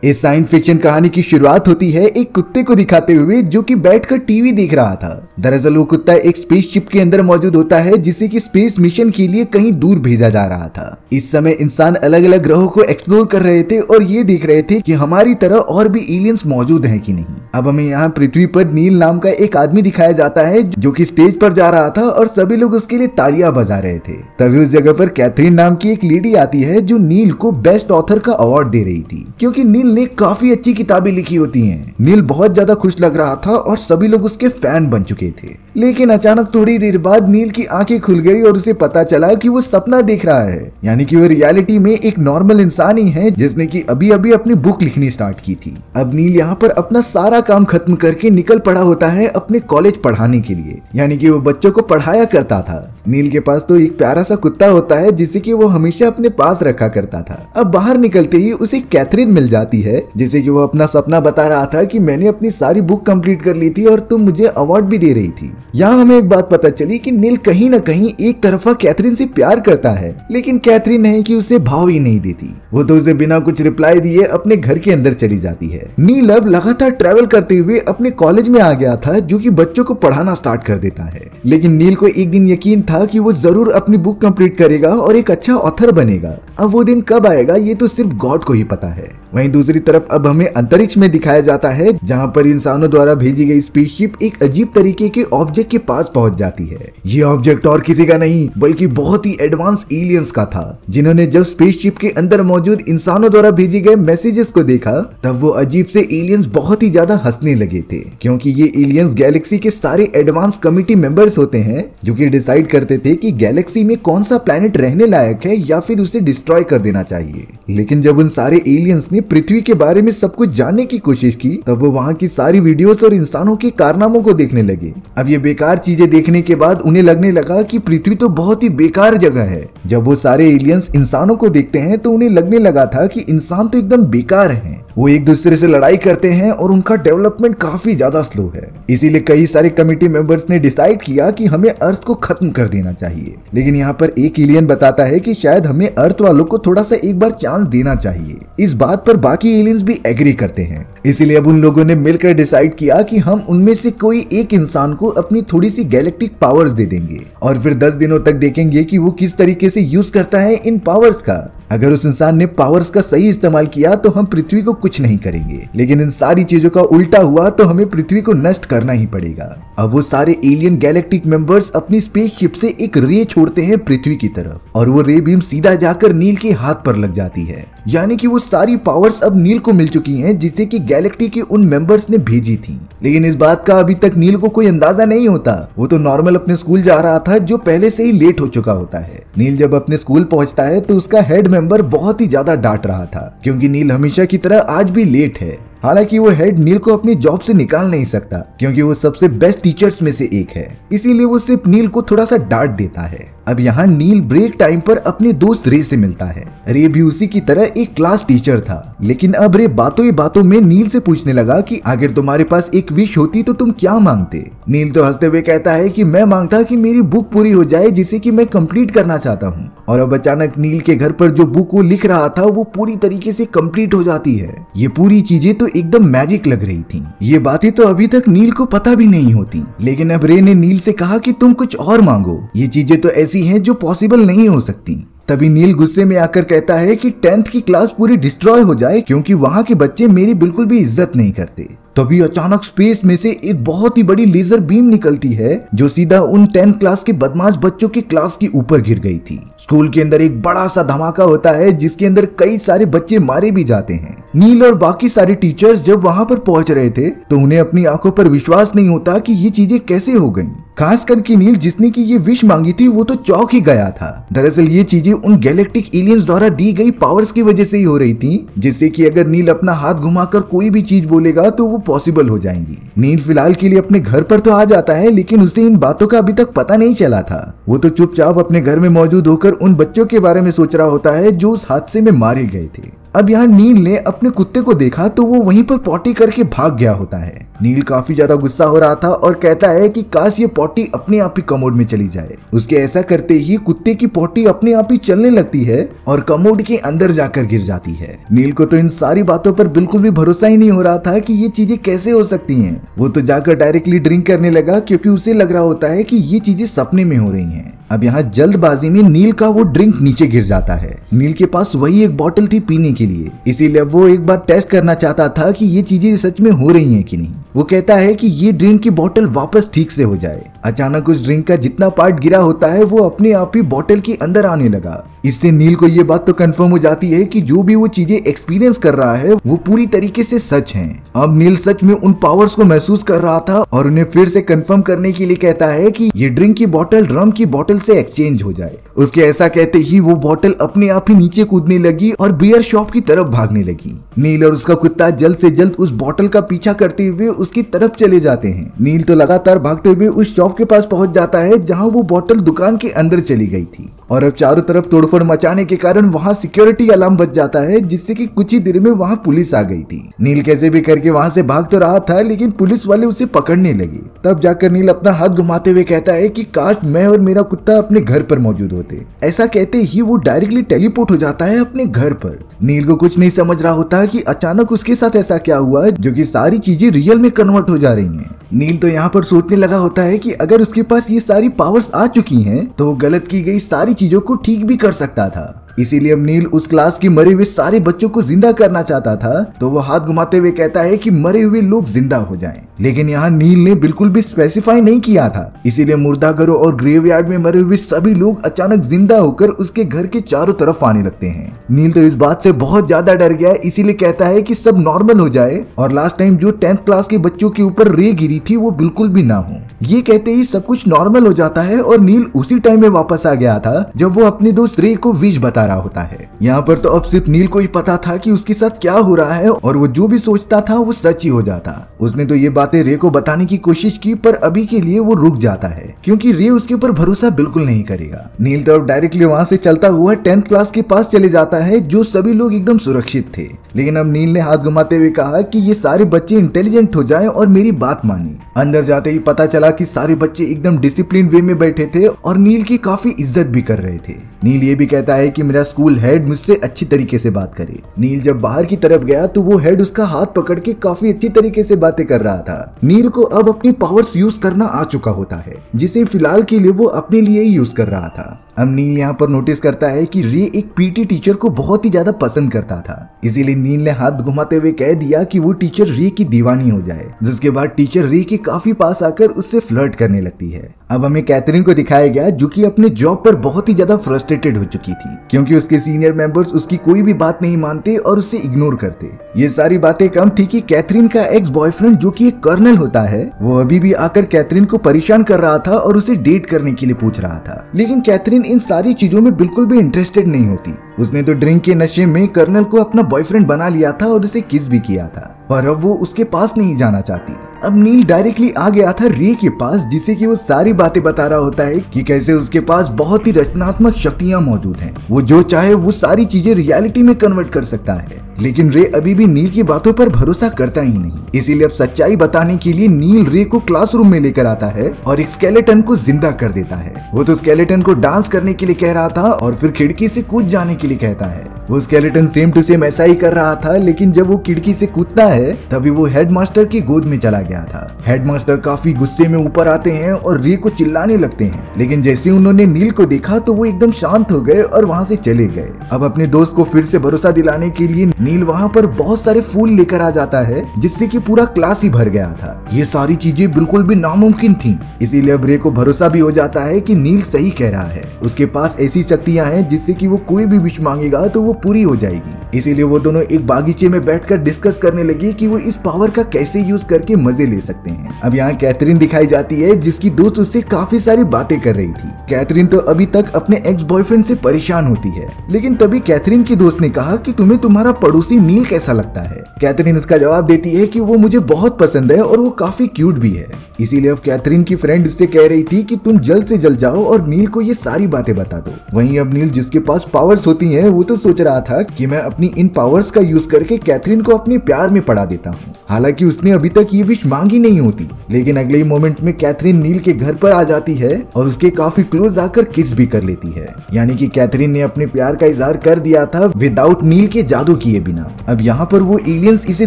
इस science fiction कहानी की शुरुआत होती है एक कुत्ते को दिखाते हुए जो कि बैठकर टीवी देख रहा था। दरअसल वो कुत्ता एक स्पेसशिप के अंदर मौजूद होता है जिसे कि स्पेस मिशन के लिए कहीं दूर भेजा जा रहा था। इस समय इंसान अलग अलग ग्रहों को एक्सप्लोर कर रहे थे और ये देख रहे थे कि हमारी तरह और भी एलियंस मौजूद हैं कि नहीं। अब हमें यहाँ पृथ्वी पर नील नाम का एक आदमी दिखाया जाता है जो कि स्टेज पर जा रहा था और सभी लोग उसके लिए तालियां बजा रहे थे। तभी उस जगह पर कैथरीन नाम की एक लेडी आती है जो नील को बेस्ट ऑथर का अवार्ड दे रही थी, क्योंकि नील ने काफी अच्छी किताबें लिखी होती हैं। नील बहुत ज्यादा खुश लग रहा था और सभी लोग उसके फैन बन चुके थे। लेकिन अचानक थोड़ी देर बाद नील की आंखें खुल गई और उसे पता चला कि वो सपना देख रहा है, यानी कि वो रियलिटी में एक नॉर्मल इंसान ही है जिसने कि अभी अभी अपनी बुक लिखनी स्टार्ट की थी। अब नील यहाँ पर अपना सारा काम खत्म करके निकल पड़ा होता है अपने कॉलेज पढ़ाने के लिए, यानी कि वो बच्चों को पढ़ाया करता था। नील के पास तो एक प्यारा सा कुत्ता होता है जिसे कि वो हमेशा अपने पास रखा करता था। अब बाहर निकलते ही उसे कैथरीन मिल जाती है जिसे कि वो अपना सपना बता रहा था कि मैंने अपनी सारी बुक कंप्लीट कर ली थी और तुम मुझे अवार्ड भी दे रही थी। यहाँ हमें एक बात पता चली कि नील कहीं न कहीं एक तरफा कैथरीन से प्यार करता है, लेकिन कैथरीन है कि उसे भाव ही नहीं देती। वो तो उसे बिना कुछ रिप्लाई दिए अपने घर के अंदर चली जाती है। नील अब लगातार ट्रैवल करते हुए अपने कॉलेज में आ गया था जो कि बच्चों को पढ़ाना स्टार्ट कर देता है। लेकिन नील को एक दिन यकीन था कि वो जरूर अपनी बुक कंप्लीट करेगा और एक अच्छा ऑथर बनेगा। अब वो दिन कब आएगा ये तो सिर्फ गॉड को ही पता है। वहीं दूसरी तरफ अब हमें अंतरिक्ष में दिखाया जाता है जहां पर इंसानों द्वारा भेजी गई स्पेसशिप एक अजीब तरीके के ऑब्जेक्ट के पास पहुंच जाती है। ये ऑब्जेक्ट और किसी का नहीं बल्कि बहुत ही एडवांस एलियंस का था, जिन्होंने जब स्पेसशिप के अंदर मौजूद इंसानों द्वारा भेजे गए मैसेजेस को देखा तब वो अजीब से एलियंस बहुत ही ज्यादा हंसने लगे थे, क्योंकि ये एलियंस गैलेक्सी के सारे एडवांस कमिटी मेंबर्स होते हैं जो कि डिसाइड करते थे कि गैलेक्सी में कौन सा प्लेनेट रहने लायक है या फिर उसे डिस्ट्रॉय कर देना चाहिए। लेकिन जब उन सारे एलियंस ने पृथ्वी के बारे में सब कुछ जानने की कोशिश की तब वो वहाँ की सारी वीडियोस और इंसानों के कारनामों को देखने लगे। अब ये बेकार चीजें देखने के बाद उन्हें लगने लगा कि पृथ्वी तो बहुत ही बेकार जगह है। जब वो सारे एलियंस इंसानों को देखते हैं तो उन्हें लगने लगा था कि इंसान तो एकदम बेकार हैं। वो एक दूसरे से लड़ाई करते हैं और उनका डेवलपमेंट काफी ज्यादा स्लो है। इसीलिए कई सारे कमिटी मेंबर्स ने डिसाइड किया कि हमें अर्थ को खत्म कर देना चाहिए। लेकिन यहाँ पर एक एलियन बताता है कि शायद हमें अर्थ वालों को थोड़ा सा एक बार चांस देना चाहिए। इस बात पर बाकी एलियंस भी एग्री करते हैं। इसीलिए अब उन लोगों ने मिलकर डिसाइड किया कि हम उनमें से कोई एक इंसान को अपनी थोड़ी सी गैलेक्टिक पावर्स दे देंगे और फिर 10 दिनों तक देखेंगे कि वो किस तरीके से यूज करता है इन पावर्स का। अगर उस इंसान ने पावर्स का सही इस्तेमाल किया तो हम पृथ्वी को कुछ नहीं करेंगे, लेकिन इन सारी चीजों का उल्टा हुआ तो हमें पृथ्वी को नष्ट करना ही पड़ेगा। अब वो सारे एलियन गैलेक्टिक मेंबर्स अपनी स्पेसशिप से एक रे छोड़ते हैं पृथ्वी की तरफ और वो रे बीम सीधा जाकर नील के हाथ पर लग जाती है, यानी कि वो सारी पावर्स अब नील को मिल चुकी हैं जिसे कि गैलेक्सी के उन मेंबर्स ने भेजी थी। लेकिन इस बात का अभी तक नील को कोई अंदाजा नहीं होता। वो तो नॉर्मल अपने स्कूल जा रहा था जो पहले से ही लेट हो चुका होता है। नील जब अपने स्कूल पहुंचता है तो उसका हेड मेंबर बहुत ही ज्यादा डांट रहा था, क्योंकि नील हमेशा की तरह आज भी लेट है। हालांकि वो हेड नील को अपनी जॉब से निकाल नहीं सकता क्योंकि वो सबसे बेस्ट टीचर्स में से एक है, इसीलिए वो सिर्फ नील को थोड़ा सा डांट देता है। अब यहाँ नील ब्रेक टाइम पर अपने दोस्त रे से मिलता है। रे भी उसी की तरह एक क्लास टीचर था, लेकिन अब रे बातों ही बातों में नील से पूछने लगा कि अगर तुम्हारे पास एक विश होती तो तुम क्या मांगते। नील तो हंसते हुए कहता है कि मैं मांगता कि मेरी बुक पूरी हो जाए जिसे कि मैं कंप्लीट करना चाहता हूँ। और अब अचानक नील के घर पर जो बुक वो लिख रहा था वो पूरी तरीके से कंप्लीट हो जाती है। ये पूरी चीजें तो एकदम मैजिक लग रही थी। ये बातें तो अभी तक नील को पता भी नहीं होती, लेकिन अब रे ने नील से कहा कि तुम कुछ और मांगो, ये चीजें तो ऐसी हैं जो पॉसिबल नहीं हो सकती। तभी नील गुस्से में आकर कहता है कि 10th की क्लास पूरी डिस्ट्रॉय हो जाए क्योंकि वहाँ के बच्चे मेरी बिल्कुल भी इज्जत नहीं करते। तभी अचानक स्पेस में से एक बहुत ही बड़ी लेजर बीम निकलती है जो सीधा उन 10th क्लास के बदमाश बच्चों की क्लास के ऊपर गिर गई थी। स्कूल के अंदर एक बड़ा सा धमाका होता है जिसके अंदर कई सारे बच्चे मारे भी जाते हैं। नील और बाकी सारे टीचर्स जब वहां पर पहुंच रहे थे तो उन्हें अपनी आंखों पर विश्वास नहीं होता कि ये चीजें कैसे हो गईं। खास करके नील जिसने की ये विश मांगी थी वो तो चौंक ही गया था। दरअसल ये चीजें उन गैलेक्टिक एलियंस द्वारा दी गई पावर्स की वजह से ही हो रही थी, जिससे कि अगर नील अपना हाथ घुमाकर कोई भी चीज बोलेगा तो वो पॉसिबल हो जाएंगी। नील फिलहाल के लिए अपने घर पर तो आ जाता है, लेकिन उसे इन बातों का अभी तक पता नहीं चला था। वो तो चुपचाप अपने घर में मौजूद होकर उन बच्चों के बारे में सोच रहा होता है जो उस हादसे में मारे गए थे। अब यहाँ नील ने अपने कुत्ते को देखा तो वो वहीं पर पॉटी करके भाग गया होता है। नील काफी ज्यादा गुस्सा हो रहा था और कहता है कि काश ये पॉटी अपने आप ही कमोड में चली जाए। उसके ऐसा करते ही कुत्ते की पॉटी अपने आप ही चलने लगती है और कमोड के अंदर जाकर गिर जाती है। नील को तो इन सारी बातों पर बिल्कुल भी भरोसा ही नहीं हो रहा था कि ये चीजें कैसे हो सकती हैं। वो तो जाकर डायरेक्टली ड्रिंक करने लगा क्योंकि उसे लग रहा होता है कि ये चीजें सपने में हो रही हैं। अब यहाँ जल्दबाजी में नील का वो ड्रिंक नीचे गिर जाता है। नील के पास वही एक बोतल थी पीने के लिए, इसीलिए वो एक बार टेस्ट करना चाहता था कि ये चीजें सच में हो रही हैं कि नहीं। वो कहता है कि ये ड्रिंक की बोतल वापस ठीक से हो जाए। अचानक उस ड्रिंक का जितना पार्ट गिरा होता है वो अपने आप ही बोतल के अंदर आने लगा। इससे नील को ये बात तो कंफर्म हो जाती है कि जो भी वो चीजें एक्सपीरियंस कर रहा है वो पूरी तरीके से सच हैं। अब नील सच में उन पावर्स को महसूस कर रहा था और उन्हें फिर से कंफर्म करने के लिए कहता है कि ये ड्रिंक की बोतल रम की बोतल से एक्सचेंज हो जाए। उसके ऐसा कहते ही वो बोतल अपने आप ही नीचे कूदने लगी और बियर शॉप की तरफ भागने लगी। नील और उसका कुत्ता जल्द से जल्द उस बोतल का पीछा करते हुए उसकी तरफ चले जाते हैं। नील तो लगातार भागते हुए उस शॉप के पास पहुंच जाता है जहां वो बोतल दुकान के अंदर चली गई थी और अब चारों तरफ तोड़फोड़ मचाने के कारण वहां सिक्योरिटी अलार्म बज जाता है, जिससे कि कुछ ही देर में वहां पुलिस आ गई थी। नील कैसे भी करके वहां से भाग तो रहा था लेकिन पुलिस वाले उसे पकड़ने लगे। तब जाकर नील अपना हाथ घुमाते हुए कहता है कि काश मैं और मेरा कुत्ता अपने घर पर मौजूद होते। ऐसा कहते ही वो डायरेक्टली टेलीपोर्ट हो जाता है अपने घर पर। नील को कुछ नहीं समझ रहा होता कि अचानक उसके साथ ऐसा क्या हुआ जो कि सारी चीजें रियल में कन्वर्ट हो जा रही हैं। नील तो यहाँ पर सोचने लगा होता है कि अगर उसके पास ये सारी पावर्स आ चुकी हैं तो वो गलत की गई सारी चीजों को ठीक भी कर सकता था। इसीलिए अब नील उस क्लास के मरे हुए सारे बच्चों को जिंदा करना चाहता था। तो वो हाथ घुमाते हुए कहता है कि मरे हुए लोग जिंदा हो जाएं। लेकिन यहाँ नील ने बिल्कुल भी स्पेसिफाई नहीं किया था, इसीलिए मुर्दाघरों और ग्रेवयार्ड में मरे हुए सभी लोग अचानक जिंदा होकर उसके घर के चारों तरफ आने लगते हैं। नील तो इस बात से बहुत ज्यादा डर गया, इसीलिए कहता है कि सब नॉर्मल हो जाए और लास्ट टाइम जो 10th क्लास के बच्चों के ऊपर रे गिरी थी वो बिल्कुल भी ना हो। ये कहते ही सब कुछ नॉर्मल हो जाता है और नील उसी टाइम में वापस आ गया था जब वो अपने दोस्त रे को विश बता रहा होता है। यहाँ पर तो अब सिर्फ नील को ही पता था कि उसके साथ क्या हो रहा है और वो जो भी सोचता था वो सच ही हो जाता। उसने तो ये बातें रे को बताने की कोशिश की पर अभी के लिए वो रुक जाता है क्योंकि रे उसके ऊपर भरोसा बिल्कुल नहीं करेगा। नील तो अब डायरेक्टली वहाँ से चलता हुआ 10th क्लास के पास चले जाता है जो सभी लोग एकदम सुरक्षित थे। लेकिन अब नील ने हाथ घुमाते हुए कहा कि ये सारे बच्चे इंटेलिजेंट हो जाएं और मेरी बात माने। अंदर जाते ही पता चला कि सारे बच्चे एकदम डिसिप्लिन वे में बैठे थे और नील की काफी इज्जत भी कर रहे थे। नील ये भी कहता है कि मेरा स्कूल हेड मुझसे अच्छी तरीके से बात करे। नील जब बाहर की तरफ गया तो वो हेड उसका हाथ पकड़ के काफी अच्छी तरीके से बातें कर रहा था। नील को अब अपनी पावर्स यूज करना आ चुका होता है जिसे फिलहाल के लिए वो अपने लिए ही यूज कर रहा था। अब नील यहाँ पर नोटिस करता है कि रे एक पीटी टीचर को बहुत ही ज्यादा पसंद करता था, इसीलिए नील ने हाथ घुमाते हुए कह दिया कि वो टीचर रे की दीवानी हो जाए, जिसके बाद टीचर रे के काफी पास आकर उससे फ्लर्ट करने लगती है। अब हमें कैथरीन को दिखाया गया जो कि अपने जॉब पर बहुत ही ज्यादा फ्रस्ट्रेटेड हो चुकी थी क्योंकि उसके सीनियर मेंबर्स उसकी कोई भी बात नहीं मानते और उसे इग्नोर करते। ये सारी बातें कम थी कि कैथरीन का एक्स बॉयफ्रेंड जो कि एक कर्नल होता है वो अभी भी आकर कैथरीन को परेशान कर रहा था और उसे डेट करने के लिए पूछ रहा था। लेकिन कैथरीन इन सारी चीजों में बिल्कुल भी इंटरेस्टेड नहीं होती। उसने तो ड्रिंक के नशे में कर्नल को अपना बॉयफ्रेंड बना लिया था और उसे किस भी किया था, पर अब वो उसके पास नहीं जाना चाहती। अब नील डायरेक्टली आ गया था रे के पास जिसे कि वो सारी बातें बता रहा होता है कि कैसे उसके पास बहुत ही रचनात्मक शक्तियां मौजूद हैं। वो जो चाहे वो सारी चीजें रियलिटी में कन्वर्ट कर सकता है। लेकिन रे अभी भी नील की बातों पर भरोसा करता ही नहीं, इसीलिए अब सच्चाई बताने के लिए नील रे को क्लासरूम में लेकर आता है और एक स्केलेटन को जिंदा कर देता है। वो तो स्केलेटन को डांस करने के लिए कह रहा था और फिर खिड़की से कूद जाने के लिए कहता है। वो स्केलेटन सेम टू सेम ऐसा ही कर रहा था, लेकिन जब वो खिड़की से कूदता है तभी वो हेडमास्टर की गोद में चला गया था। हेडमास्टर काफी गुस्से में ऊपर आते हैं और रे को चिल्लाने लगते हैं, लेकिन जैसे उन्होंने नील को देखा तो वो एकदम शांत हो गए और वहाँ से चले गए। अब अपने दोस्त को फिर से भरोसा दिलाने के लिए नील वहाँ पर बहुत सारे फूल लेकर आ जाता है जिससे कि पूरा क्लास ही भर गया था। ये सारी चीजें बिल्कुल भी नामुमकिन थी, इसीलिए अब रे को भरोसा भी हो जाता है कि नील सही कह रहा है। उसके पास ऐसी शक्तियां हैं जिससे कि वो कोई भी विश मांगेगा तो वो पूरी हो जाएगी। इसीलिए वो दोनों एक बागीचे में बैठकर डिस्कस करने लगे कि वो इस पावर का कैसे यूज करके मजे मजे ले सकते हैं। अब यहाँ कैथरीन दिखाई जाती है जिसकी दोस्त उससे काफी सारी बातें कर रही थी। कैथरीन तो अभी तक अपने एक्स बॉयफ्रेंड से परेशान होती है, लेकिन तभी कैथरीन की दोस्त ने कहा कि तुम्हें तुम्हारा पड़ोसी नील कैसा लगता है। कैथरीन उसका जवाब देती है कि वो मुझे बहुत पसंद है और वो काफी क्यूट भी है। इसीलिए अब कैथरीन की फ्रेंड उससे कह रही थी कि तुम जल्द से जल्द जाओ और नील को ये सारी बातें बता दो। वहीं अब नील जिसके पास पावर्स होती हैं वो तो सोच रहा था कि मैं अपनी इन पावर्स का यूज करके कैथरीन को अपने प्यार में पड़ा देता हूँ। हालांकि उसने अभी तक ये विश मांगी नहीं होती, लेकिन अगले ही मोमेंट में कैथरीन नील के घर पर आ जाती है और उसके काफी क्लोज आकर किस भी कर लेती है। यानी कि कैथरीन ने अपने प्यार का इजहार कर दिया था विदाउट नील के जादू किए बिना। अब यहाँ पर वो एलियंस इसे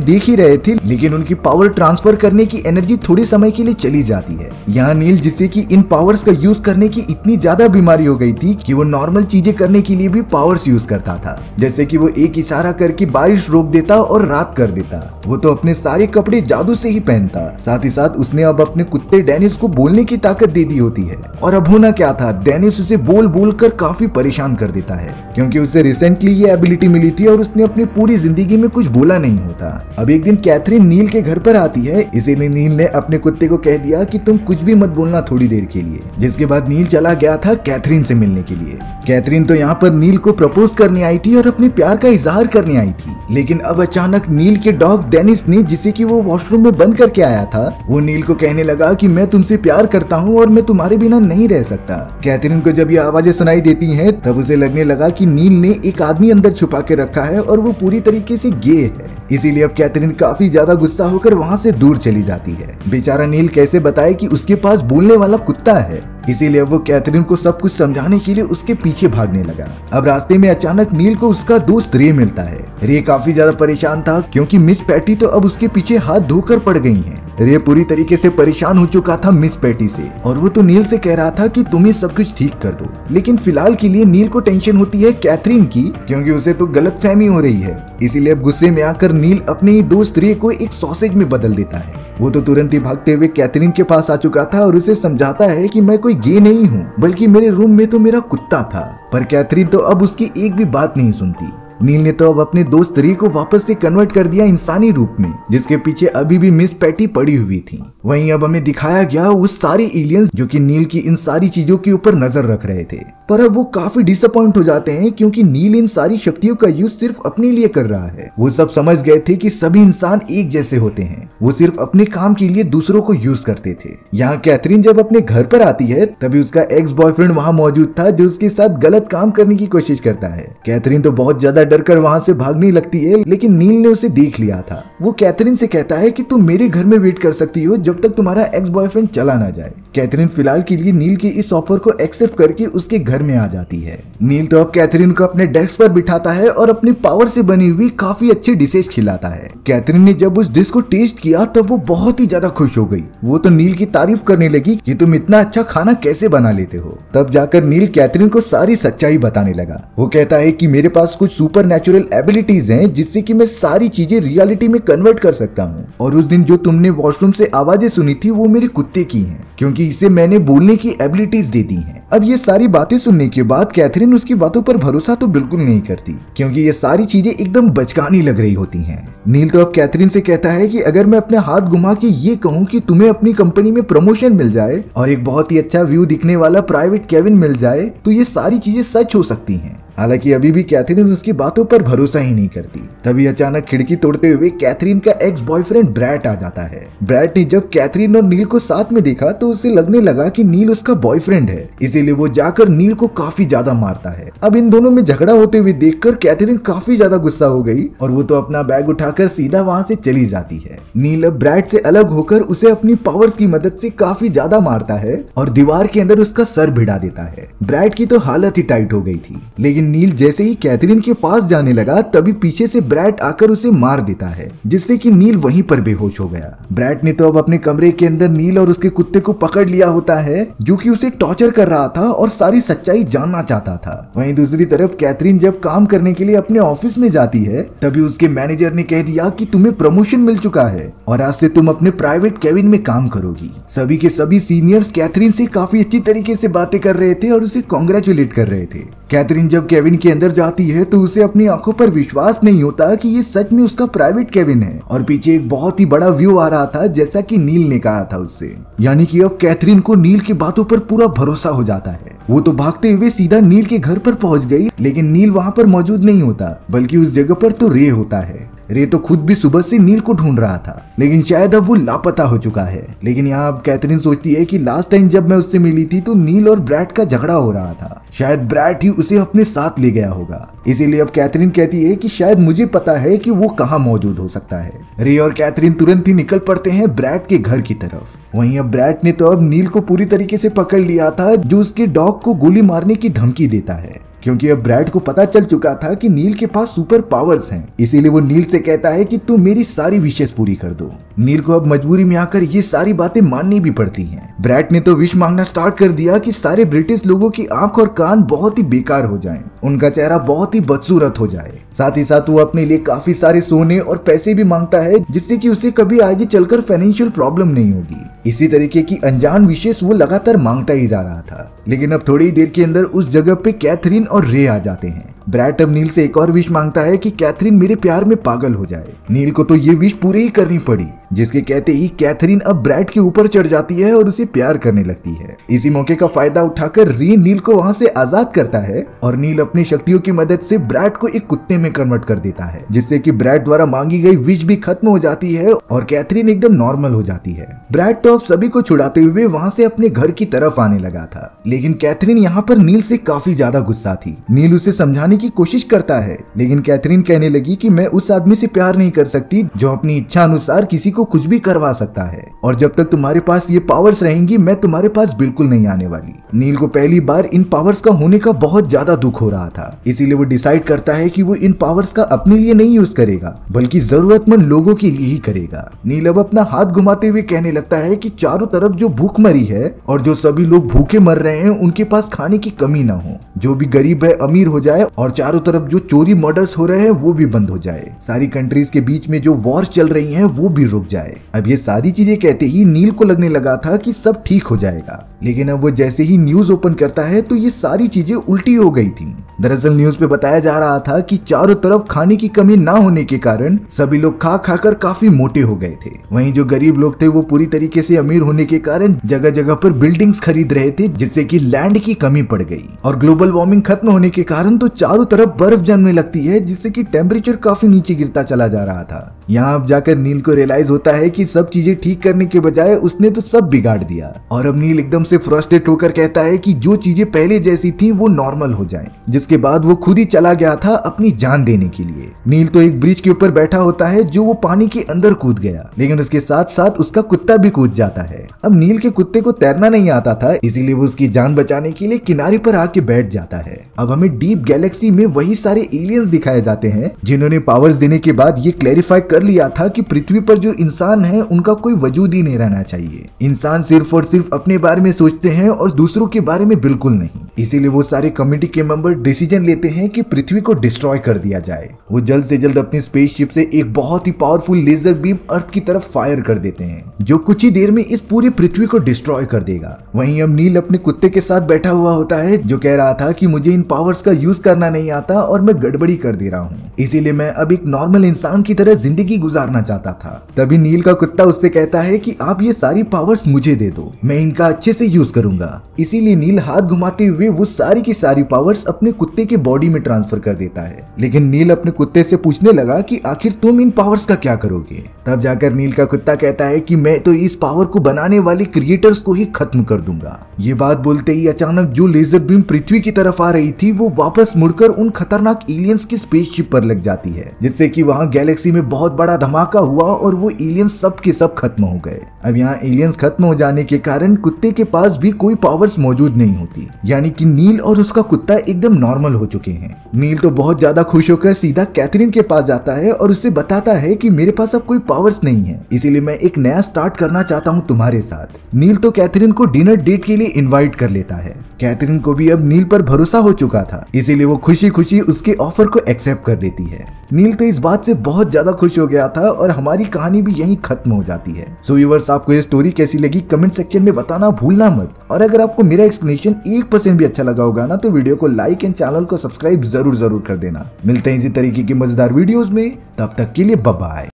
देख ही रहे थे, लेकिन उनकी पावर ट्रांसफर करने की एनर्जी थोड़े समय के लिए चली जाती है। यहाँ नील जिससे कि इन पावर्स का यूज करने की इतनी ज्यादा बीमारी हो गई थी कि वो नॉर्मल चीजें करने के लिए भी पावर्स यूज करता था, जैसे कि वो एक इशारा करके बारिश रोक देता और रात कर देता। वो तो अपने सारे कपड़े जादू से ही पहनता। साथ ही साथ उसने अब अपने कुत्ते डेनिस को बोलने की ताकत दे दी होती है। और अब होना क्या था, डेनिस उसे बोल बोल कर काफी परेशान कर देता है, क्योंकि उसे रिसेंटली ये एबिलिटी मिली थी और उसने अपनी पूरी जिंदगी में कुछ बोला नहीं होता। अब एक दिन कैथरीन नील के घर पर आती है, इसीलिए नील ने अपने कुत्ते को कह दिया कि तुम कुछ भी मत बोलना थोड़ी देर के लिए, जिसके बाद नील चला गया था कैथरीन से मिलने के लिए। कैथरीन तो यहाँ पर नील को प्रपोज करने आई थी और अपने प्यार का इजहार करने आई थी, लेकिन अब अचानक नील के डॉग डेनिस ने, जिसे कि वो वॉशरूम में बंद करके आया था, वो नील को कहने लगा कि मैं तुमसे प्यार करता हूँ और मैं तुम्हारे बिना नहीं रह सकता। कैथरीन को जब ये आवाजें सुनाई देती हैं तब उसे लगने लगा कि नील ने एक आदमी अंदर छुपा के रखा है और वो पूरी तरीके से गे है। इसीलिए अब कैथरीन काफी ज्यादा गुस्सा होकर वहाँ से दूर चली जाती है। बेचारा नील कैसे बताए कि उसके पास बोलने वाला कुत्ता है, इसीलिए वो कैथरीन को सब कुछ समझाने के लिए उसके पीछे भागने लगा। अब रास्ते में अचानक नील को उसका दोस्त रे मिलता है। रे काफी ज्यादा परेशान था क्योंकि मिस पैटी तो अब उसके पीछे हाथ धोकर पड़ गई हैं। रे पूरी तरीके से परेशान हो चुका था मिस पैटी से, और वो तो नील से कह रहा था कि तुम ही सब कुछ ठीक कर दो। लेकिन फिलहाल के लिए नील को टेंशन होती है कैथरीन की, क्योंकि उसे तो गलतफहमी हो रही है। इसीलिए अब गुस्से में आकर नील अपने ही दोस्त रे को एक सॉसेज में बदल देता है। वो तो तुरंत ही भागते हुए कैथरीन के पास आ चुका था और उसे समझाता है कि मैं कोई गे नहीं हूँ, बल्कि मेरे रूम में तो मेरा कुत्ता था। पर कैथरीन तो अब उसकी एक भी बात नहीं सुनती। नील ने तो अब अपने दोस्त री को वापस से कन्वर्ट कर दिया इंसानी रूप में, जिसके पीछे अभी भी मिस पैटी पड़ी हुई थी। वहीं अब हमें दिखाया गया उस सारे एलियंस जो कि नील की इन सारी चीजों के ऊपर नजर रख रहे थे। पर अब वो काफी डिसअपॉइंट हो जाते हैं क्योंकि नील इन सारी शक्तियों का यूज सिर्फ अपने लिए कर रहा है। वो सब समझ गए थे कि सभी इंसान एक जैसे होते हैं, वो सिर्फ अपने काम के लिए दूसरों को यूज करते थे। यहाँ कैथरीन जब अपने घर पर आती है तभी उसका एक्स बॉयफ्रेंड वहाँ मौजूद था जो उसके साथ गलत काम करने की कोशिश करता है। कैथरीन तो बहुत ज्यादा डर कर वहाँ से भागने लगती है, लेकिन नील ने उसे देख लिया था। वो कैथरीन से कहता है कि तुम मेरे घर में वेट कर सकती हो जब तक तुम्हारा एक्स बॉयफ्रेंड चला ना जाए। कैथरीन फिलहाल के लिए नील के इस ऑफर को एक्सेप्ट करके उसके घर में आ जाती है। नील तो अब कैथरीन को अपने डेस्क पर बिठाता है और अपनी पावर से बनी हुई काफी अच्छी डिशेज खिलाता है। कैथरीन ने जब उस डिश को टेस्ट किया तब वो बहुत ही ज्यादा खुश हो गई। वो तो नील की तारीफ करने लगी कि तुम इतना अच्छा खाना कैसे बना लेते हो। तब जाकर नील कैथरीन को सारी सच्चाई बताने लगा। वो कहता है कि मेरे पास कुछ सुपर नेचुरल एबिलिटीज हैं जिससे कि मैं सारी चीजें रियलिटी में कन्वर्ट कर सकता हूँ। और उस दिन जो तुमने वॉशरूम से आवाजें सुनी थी वो मेरे कुत्ते की हैं, क्योंकि इसे मैंने बोलने की एबिलिटीज दे दी हैं। अब ये सारी बातें सुनने के बाद कैथरीन उसकी बातों पर भरोसा तो बिल्कुल नहीं करती, क्योंकि ये सारी चीजें एकदम बचकानी लग रही होती हैं। नील तो अब कैथरीन से कहता है कि अगर मैं अपने हाथ घुमा के ये कहूँ कि तुम्हें अपनी कंपनी में प्रमोशन मिल जाए और एक बहुत ही अच्छा व्यू दिखने वाला प्राइवेट केबिन मिल जाए तो ये सारी चीजें सच हो सकती हैं। हालांकि अभी भी कैथरीन उसकी बातों पर भरोसा ही नहीं करती। तभी अचानक खिड़की तोड़ते हुए कैथरीन का एक्स बॉयफ्रेंड ब्रैट आ जाता है। ब्रैट ने जब कैथरीन और नील को साथ में देखा तो उसे लगने लगा कि नील उसका बॉयफ्रेंड है, इसीलिए वो जाकर नील को काफी ज्यादा मारता है। अब इन दोनों में झगड़ा होते हुए देखकर कैथरीन काफी ज्यादा गुस्सा हो गई और वो तो अपना बैग उठाकर सीधा वहाँ से चली जाती है। नील अब ब्रैट से अलग होकर उसे अपनी पावर्स की मदद से काफी ज्यादा मारता है और दीवार के अंदर उसका सर भिड़ा देता है। ब्रैट की तो हालत ही टाइट हो गई थी, लेकिन नील जैसे ही कैथरीन के पास जाने लगा तभी पीछे से ब्रैट आकर उसे मार देता है, जिससे कि नील वहीं पर बेहोश हो गया। ब्रैट ने तो अब अपने कमरे के अंदर नील और उसके कुत्ते को पकड़ लिया होता है, जो कि उसे टॉर्चर कर रहा था और सारी सच्चाई जानना चाहता था। वहीं दूसरी तरफ कैथरीन जब काम करने के लिए अपने ऑफिस में जाती है तभी उसके मैनेजर ने कह दिया कि तुम्हें प्रमोशन मिल चुका है और आज से तुम अपने प्राइवेट केबिन में काम करोगी। सभी के सभी सीनियर्स कैथरीन से काफी अच्छी तरीके से बातें कर रहे थे और उसे कॉन्ग्रेचुलेट कर रहे थे। कैथरीन जब केबिन के अंदर जाती है तो उसे अपनी आंखों पर विश्वास नहीं होता कि ये सच में उसका प्राइवेट केबिन है और पीछे एक बहुत ही बड़ा व्यू आ रहा था, जैसा कि नील ने कहा था उससे। यानी कि अब कैथरीन को नील की बातों पर पूरा भरोसा हो जाता है। वो तो भागते हुए सीधा नील के घर पर पहुंच गई, लेकिन नील वहां पर मौजूद नहीं होता, बल्कि उस जगह पर तो रे होता है। रे तो खुद भी सुबह से नील को ढूंढ रहा था, लेकिन शायद अब वो लापता हो चुका है। लेकिन यहाँ अब कैथरीन सोचती है कि लास्ट टाइम जब मैं उससे मिली थी तो नील और ब्रैड का झगड़ा हो रहा था, शायद ब्रैड ही उसे अपने साथ ले गया होगा। इसीलिए अब कैथरीन कहती है कि शायद मुझे पता है कि वो कहाँ मौजूद हो सकता है। रे और कैथरीन तुरंत ही निकल पड़ते हैं ब्रैड के घर की तरफ। वहीं अब ब्रैड ने तो अब नील को पूरी तरीके से पकड़ लिया था, जो उसके डॉग को गोली मारने की धमकी देता है, क्योंकि अब ब्रैड को पता चल चुका था कि नील के पास सुपर पावर्स हैं। इसीलिए वो नील से कहता है कि तुम मेरी सारी विशेष पूरी कर दो। नील को अब मजबूरी में आकर ये सारी बातें माननी भी पड़ती हैं। ब्रैड ने तो विश मांगना स्टार्ट कर दिया कि सारे ब्रिटिश लोगों की आंख और कान बहुत ही बेकार हो जाएं, उनका चेहरा बहुत ही बदसूरत हो जाए। साथ ही साथ वो अपने लिए काफी सारे सोने और पैसे भी मांगता है, जिससे कि उसे कभी आगे चलकर फाइनेंशियल प्रॉब्लम नहीं होगी। इसी तरीके की अनजान विशेष वो लगातार मांगता ही जा रहा था। लेकिन अब थोड़ी ही देर के अंदर उस जगह पे कैथरीन और रे आ जाते हैं। ब्रैड अब नील से एक और विश मांगता है कि कैथरीन मेरे प्यार में पागल हो जाए। नील को तो ये विश पूरी ही करनी पड़ी, जिसके कहते ही कैथरीन अब ब्रैड के ऊपर चढ़ जाती है और उसे प्यार करने लगती है। इसी मौके का फायदा उठाकर री नील को वहां से आजाद करता है और नील अपनी शक्तियों की मदद से ब्रैड को एक कुत्ते में कन्वर्ट कर देता है, जिससे कि ब्रैड द्वारा मांगी गई विश भी खत्म हो जाती है और कैथरीन एकदम नॉर्मल हो जाती है। ब्रैड तो अब सभी को छुड़ाते हुए वहां से अपने घर की तरफ आने लगा था, लेकिन कैथरीन यहाँ पर नील से काफी ज्यादा गुस्सा थी। नील उसे समझाने की कोशिश करता है, लेकिन कैथरीन कहने लगी कि मैं उस आदमी से प्यार नहीं कर सकती जो अपनी इच्छा अनुसार किसी को कुछ भी करवा सकता है, और जब तक तुम्हारे पास ये पावर्स रहेंगी मैं तुम्हारे पास बिल्कुल नहीं आने वाली। नील को पहली बार इन पावर्स का होने का बहुत ज्यादा दुख हो रहा था, इसीलिए वो डिसाइड करता है कि वो इन पावर्स का अपने लिए नहीं यूज करेगा, बल्कि जरूरतमंद लोगों के लिए ही करेगा। नील अब अपना हाथ घुमाते हुए कहने लगता है कि चारों तरफ जो भूखमरी है और जो सभी लोग भूखे मर रहे हैं उनके पास खाने की कमी ना हो, जो भी गरीब है अमीर हो जाए, और चारों तरफ जो चोरी मर्डर्स हो रहे हैं वो भी बंद हो जाए। सारी कंट्रीज के बीच में जो वॉर चल रही हैं वो भी रुक जाए। अब ये सारी चीजें कहते ही नील को लगने लगा था कि सब ठीक हो जाएगा, लेकिन अब वो जैसे ही न्यूज ओपन करता है तो ये सारी चीजें उल्टी हो गई थी। दरअसल न्यूज पे बताया जा रहा था कि चारों तरफ खाने की कमी ना होने के कारण सभी लोग खा खाकर काफी मोटे हो गए थे। वहीं जो गरीब लोग थे वो पूरी तरीके से अमीर होने के कारण जगह जगह पर बिल्डिंग्स खरीद रहे थे, जिससे कि लैंड की कमी पड़ गई। और ग्लोबल वार्मिंग खत्म होने के कारण तो चारों तरफ बर्फ जमने लगती है, जिससे कि टेम्परेचर काफी नीचे गिरता चला जा रहा था। यहाँ अब जाकर नील को रियलाइज होता है कि सब चीजें ठीक करने के बजाय उसने तो सब बिगाड़ दिया, और अब नील एकदम से फ्रस्ट्रेट होकर कहता है कि जो चीजें पहले जैसी थी वो नॉर्मल हो जाएं। जिसके बाद वो खुद ही चला गया था अपनी जान देने के लिए। नील तो एक ब्रिज के ऊपर बैठा होता है जो वो पानी के अंदर कूद गया, लेकिन उसके साथ साथ उसका कुत्ता भी कूद जाता है। अब नील के कुत्ते को तैरना नहीं आता था, इसीलिए वो उसकी जान बचाने के लिए किनारे पर आके बैठ जाता है। अब हमें डीप गैलेक्सी में वही सारे एलियंस दिखाए जाते हैं जिन्होंने पावर्स देने के बाद ये क्लैरिफाई कर लिया था कि पृथ्वी पर जो इंसान है उनका कोई वजूद ही नहीं रहना चाहिए। इंसान सिर्फ और सिर्फ अपने बारे में सोचते हैं और दूसरों के बारे में बिल्कुल नहीं। इसीलिए वो सारे कम्युनिटी के मेंबर डिसीजन लेते हैं कि पृथ्वी को डिस्ट्रॉय कर दिया जाए। वो जल्द से जल्द अपनी स्पेसशिप से एक बहुत ही पावरफुल लेजर बीम अर्थ की तरफ फायर कर देते हैं, जो कुछ ही देर में इस पूरी पृथ्वी को डिस्ट्रॉय कर देगा। वहीं अब नील अपने कुत्ते के साथ बैठा हुआ होता है, जो कह रहा था कि मुझे इन पावर्स का यूज करना नहीं आता और मैं गड़बड़ी कर दे रहा हूँ, इसीलिए मैं अब एक नॉर्मल इंसान की तरह जिंदगी गुजारना चाहता था। तभी नील का कुत्ता उससे कहता है कि आप ये सारी पावर्स मुझे दे दो, मैं इनका अच्छे से यूज करूंगा। इसीलिए नील हाथ घुमाते हुए वो सारी की सारी पावर्स अपने कुत्ते के बॉडी में ट्रांसफर कर देता है। लेकिन नील अपने कुत्ते से पूछने लगा कि आखिर तुम इन पावर्स का क्या करोगे। तब जाकर नील का कुत्ता कहता है कि मैं तो इस पावर को बनाने वाले क्रिएटर्स को ही खत्म कर दूंगा। ये बात बोलते ही अचानक जो लेजर बीम पृथ्वी की तरफ आ रही थी वो वापस मुड़कर उन खतरनाक एलियंस की स्पेसशिप पर लग जाती है, जिससे कि वहां गैलेक्सी में बहुत बड़ा धमाका हुआ और वो एलियंस सब के सब खत्म हो गए। अब यहाँ एलियंस खत्म हो जाने के कारण कुत्ते के पास भी कोई पावर्स मौजूद नहीं होती, यानी कि नील और उसका कुत्ता एकदम नॉर्मल हो चुके हैं। नील तो बहुत ज्यादा खुश होकर सीधा कैथरीन के पास जाता है और उससे बताता है कि मेरे पास अब कोई पावर्स नहीं है, इसीलिए मैं एक नया स्टार्ट करना चाहता हूँ तुम्हारे साथ। नील तो कैथरीन को डिनर डेट के लिए इनवाइट कर लेता है। कैथरीन को भी अब नील पर भरोसा हो चुका था, इसीलिए वो खुशी खुशी उसके ऑफर को एक्सेप्ट कर देती है। नील तो इस बात से बहुत ज्यादा खुश हो गया था और हमारी कहानी भी यहीं खत्म हो जाती है। सो व्यूअर्स, आपको ये स्टोरी कैसी लगी कमेंट सेक्शन में बताना भूलना मत। और अगर आपको मेरा एक्सप्लेनेशन 1% भी अच्छा लगा होगा ना, तो वीडियो को लाइक एंड चैनल को सब्सक्राइब जरूर कर देना। मिलते हैं इसी तरीके की मजेदार वीडियोस में, तब तक के लिए बाय बाय।